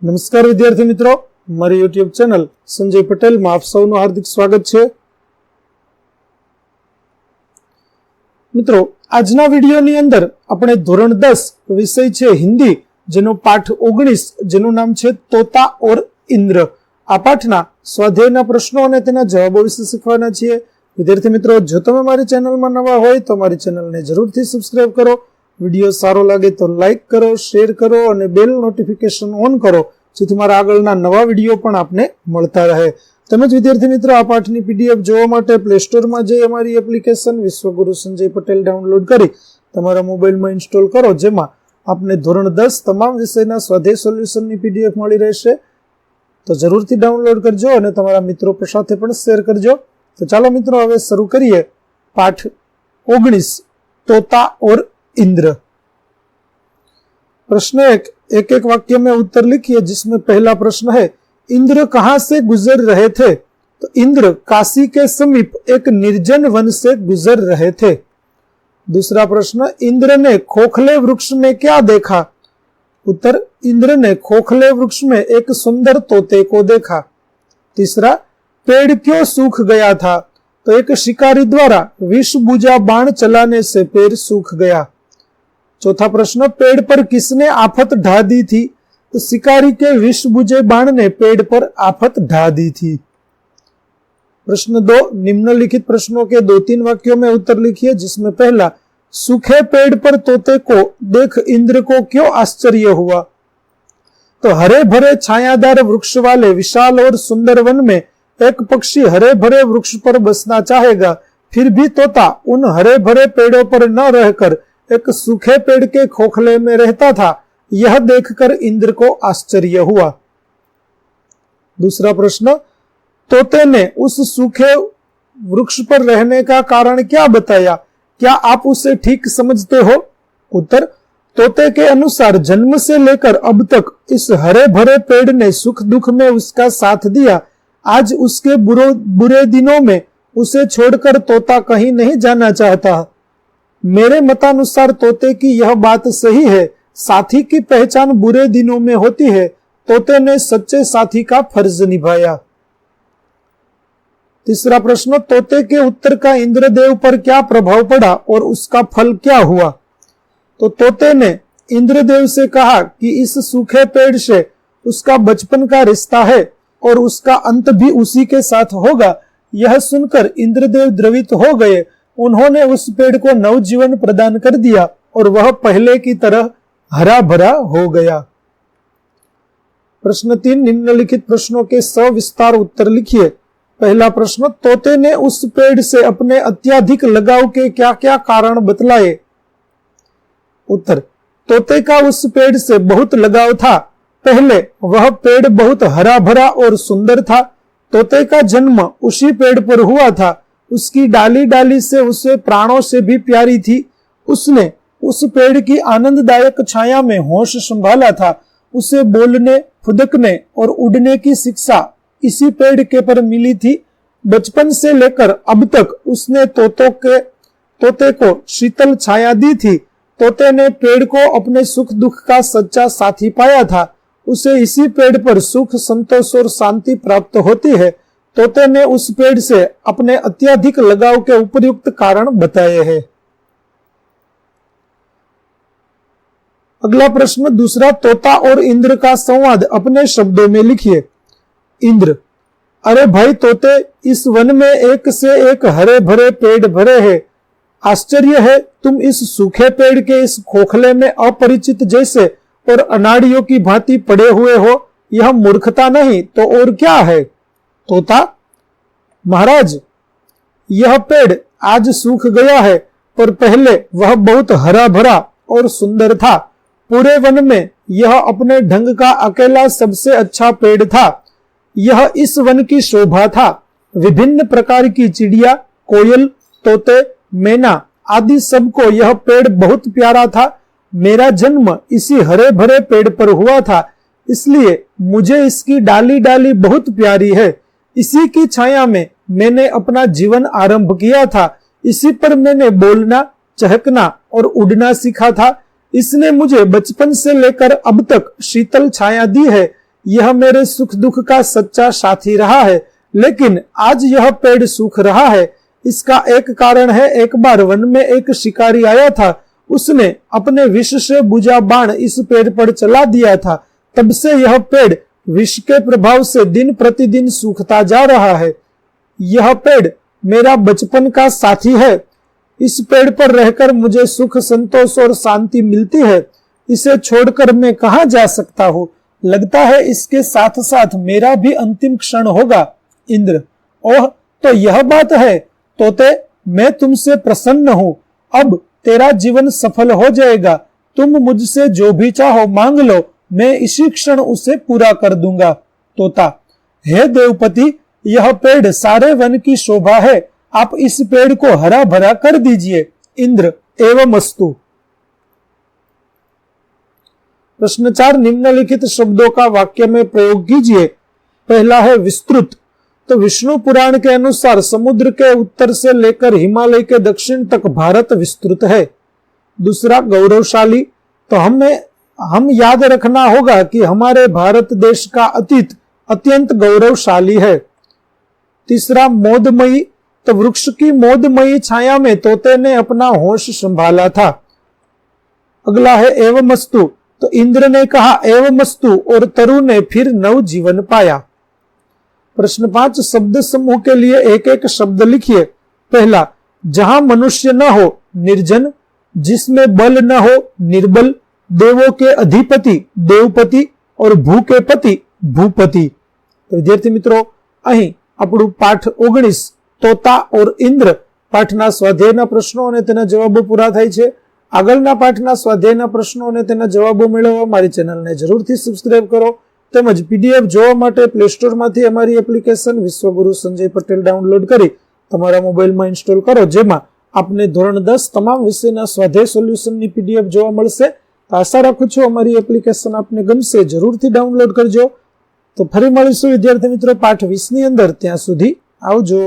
નમસ્કાર વિદ્યાર્થી મિત્રો, મારી યુટ્યુબ ચેનલ સંજય પટેલમાં આપ સૌનું હાર્દિક સ્વાગત છે। મિત્રો, આજના વિડીયોની અંદર આપણે ધોરણ 10 વિષય છે હિન્દી, જેનો પાઠ 19 જેનું નામ છે તોતા और इंद्र, આ પાઠના સ્વાધ્યાયના પ્રશ્નો અને તેના જવાબો વિશે શીખવાના છીએ। વિદ્યાર્થી મિત્રો, જો તમે મારી ચેનલમાં નવા હોય તો મારી ચેનલને જરૂરથી સબસ્ક્રાઇબ કરો, વિડીયો સારો લાગે તો લાઈક કરો, શેર કરો અને બેલ નોટિફિકેશન ઓન કરો, જેથી મારા આગળના નવા વિડીયો પણ આપને મળતા રહે। તેમજ વિદ્યાર્થી મિત્રો, આ પાઠની પીડીએફ જોવા માટે પ્લે સ્ટોરમાં જઈ અમારી એપ્લિકેશન વિશ્વગુરુ સંજય પટેલ ડાઉનલોડ કરી તમારા મોબાઈલમાં ઇન્સ્ટોલ કરો, જેમાં આપને ધોરણ 10 તમામ વિષયના સ્વાધ્યાય સોલ્યુશનની પીડીએફ મળી રહેશે। તો જરૂરથી ડાઉનલોડ કરજો અને તમારા મિત્રો સાથે પણ શેર કરજો। તો ચાલો મિત્રો, હવે શરૂ કરીએ પાઠ 19 तोता और इंद्र। प्रश्न एक एक वाक्य में उत्तर लिखिए, जिसमें पहला प्रश्न है, इंद्र कहां से गुजर रहे थे? तो इंद्र काशी के समीप एक निर्जन वन से गुजर रहे थे। दूसरा प्रश्न, इंद्र ने खोखले वृक्ष में क्या देखा? उत्तर, इंद्र ने खोखले वृक्ष में एक सुंदर तोते को देखा। तीसरा, पेड़ क्यों सूख गया था? तो एक शिकारी द्वारा विषबूझा बाण चलाने से पेड़ सूख गया। चौथा प्रश्न, पेड़ पर किसने आफत ढा दी थी? तो शिकारी के विषबूझे बाण ने पेड़ पर आफत ढा दी थी। प्रश्न 2, निम्नलिखित प्रश्नों के 2-3 वाक्यों में उत्तर लिखिए, जिसमें पहला, सूखे पेड़ पर तोते को देख इंद्र को क्यों आश्चर्य हुआ? तो हरे भरे छायादार वृक्ष वाले विशाल और सुंदर वन में एक पक्षी हरे भरे वृक्ष पर बसना चाहेगा, फिर भी तोता उन हरे भरे पेड़ों पर न रहकर एक सूखे पेड़ के खोखले में रहता था, यह देखकर इंद्र को आश्चर्य हुआ। दूसरा प्रश्न, तोते ने उस सूखे वृक्ष पर रहने का कारण क्या बताया? क्या आप उसे ठीक समझते हो? उत्तर, तोते के अनुसार जन्म से लेकर अब तक इस हरे भरे पेड़ ने सुख दुख में उसका साथ दिया। आज उसके बुरे दिनों में उसे छोड़कर तोता कहीं नहीं जाना चाहता। मेरे मतानुसार तोते की यह बात सही है, साथी की पहचान बुरे दिनों में होती है। तोते ने सच्चे साथी का फर्ज निभाया। तीसरा प्रश्न, तोते के उत्तर का इंद्रदेव पर क्या प्रभाव पड़ा और उसका फल क्या हुआ? तो तोते ने इंद्रदेव से कहा कि इस सूखे पेड़ से उसका बचपन का रिश्ता है और उसका अंत भी उसी के साथ होगा। यह सुनकर इंद्रदेव द्रवित हो गए। उन्होंने उस पेड़ को नवजीवन प्रदान कर दिया और वह पहले की तरह हरा भरा हो गया। प्रश्न 3, निम्नलिखित प्रश्नों के सविस्तार उत्तर लिखिए। पहला प्रश्न, तोते ने उस पेड़ से अपने अत्यधिक लगाव के क्या क्या कारण बतलाए? उत्तर, तोते का उस पेड़ से बहुत लगाव था। पहले वह पेड़ बहुत हरा भरा और सुंदर था। तोते का जन्म उसी पेड़ पर हुआ था। उसकी डाली डाली से उसे प्राणों से भी प्यारी थी। उसने उस पेड़ की आनंददायक छाया में होश संभाला था। उसे बोलने, फुदकने और उड़ने की शिक्षा इसी पेड़ के पर मिली थी। बचपन से लेकर अब तक उसने तोते को शीतल छाया दी थी। तोते ने पेड़ को अपने सुख दुख का सच्चा साथी पाया था। उसे इसी पेड़ पर सुख, संतोष और शांति प्राप्त होती है। तोते ने उस पेड़ से अपने अत्यधिक लगाव के उपयुक्त कारण बताए हैं। अगला प्रश्न दूसरा, तोता और इंद्र का संवाद अपने शब्दों में लिखिए। इंद्र, अरे भाई तोते, इस वन में एक से एक हरे भरे पेड़ भरे हैं। आश्चर्य है, तुम इस सूखे पेड़ के इस खोखले में अपरिचित जैसे और अनाड़ियों की भांति पड़े हुए हो। यह मूर्खता नहीं तो और क्या है? तोता, महाराज, यह पेड़ आज सूख गया है, पर पहले वह बहुत हरा भरा और सुंदर था। पूरे वन में यह अपने ढंग का अकेला सबसे अच्छा पेड़ था। यह इस वन की शोभा था। विभिन्न प्रकार की चिड़िया, कोयल, तोते, मैना आदि सबको यह पेड़ बहुत प्यारा था। मेरा जन्म इसी हरे भरे पेड़ पर हुआ था, इसलिए मुझे इसकी डाली डाली बहुत प्यारी है। इसी की छाया में मैंने अपना जीवन आरंभ किया था। इसी पर मैंने बोलना, चहकना और उड़ना सीखा था। इसने मुझे बचपन से लेकर अब तक शीतल छाया दी है। यह मेरे सुख दुख का सच्चा साथी रहा है, लेकिन आज यह पेड़ सूख रहा है। इसका एक कारण है, एक बार वन में एक शिकारी आया था, उसने अपने विष से बुझा बाण इस पेड़ पर चला दिया था। तब से यह पेड़ विष के प्रभाव से दिन प्रतिदिन सूखता जा रहा है। यह पेड़ मेरा बचपन का साथी है। इस पेड़ पर रहकर मुझे सुख, संतोष और शांति मिलती है। इसे छोड़कर मैं कहाँ जा सकता हूँ? लगता है इसके साथ साथ मेरा भी अंतिम क्षण होगा। इंद्र: ओह, तो यह बात है। तोते, मैं तुमसे प्रसन्न हूँ। अब तेरा जीवन सफल हो जाएगा। तुम मुझसे जो भी चाहो मांग लो, मैं इसी क्षण उसे पूरा कर दूंगा। तोता: हे देवपति, यह पेड़ सारे वन की शोभा है। आप इस पेड़ को हरा भरा कर दीजिए। इंद्र: एवमस्तु। प्रश्न 4, निम्नलिखित शब्दों का वाक्य में प्रयोग कीजिए। पहला है विस्तृत। तो विष्णु पुराण के अनुसार समुद्र के उत्तर से लेकर हिमालय के दक्षिण तक भारत विस्तृत है। दूसरा, गौरवशाली। तो हम याद रखना होगा कि हमारे भारत देश का अतीत अत्यंत गौरवशाली है। तीसरा, मोदमयी। तो वृक्ष की मोदमयी छाया में तोते ने अपना होश संभाला था। अगला है एवमस्तु। तो इंद्र ने कहा एवमस्तु और तरु ने फिर नव जीवन पाया। प्रश्न 5, शब्द समूह के लिए एक एक शब्द लिखिए। पहला, जहां मनुष्य न हो, निर्जन। जिसमें बल न हो, निर्बल। देवों के अधिपति, देवपति। और भू के पति, भूपति। तो विद्यार्थी मित्रों, અહીં આપણું પાઠ 19 તોતા और इंद्र પાઠના સ્વાધ્યાયના પ્રશ્નો અને તેના જવાબો પૂરા થાય છે। આગળના પાઠના સ્વાધ્યાયના પ્રશ્નો અને તેના જવાબો મેળવવા મારી ચેનલને જરૂરથી સબસ્ક્રાઇબ કરો। તેમજ પીડીએફ જોવા માટે પ્લે સ્ટોરમાંથી અમારી એપ્લિકેશન વિશ્વગુરુ સંજય પટેલ ડાઉનલોડ કરી તમારા મોબાઈલમાં ઇન્સ્ટોલ કરો, જેમાં આપને ધોરણ 10 તમામ વિષયના સ્વાધ્યાય સોલ્યુશનની પીડીએફ જોવા મળશે। તો આશા રાખું છું અમારી એપ્લિકેશન આપને ગમશે, જરૂરથી ડાઉનલોડ કરજો। તો ફરી મળીશું વિદ્યાર્થી મિત્રો પાઠ 20 ની અંદર। ત્યાં સુધી આવજો।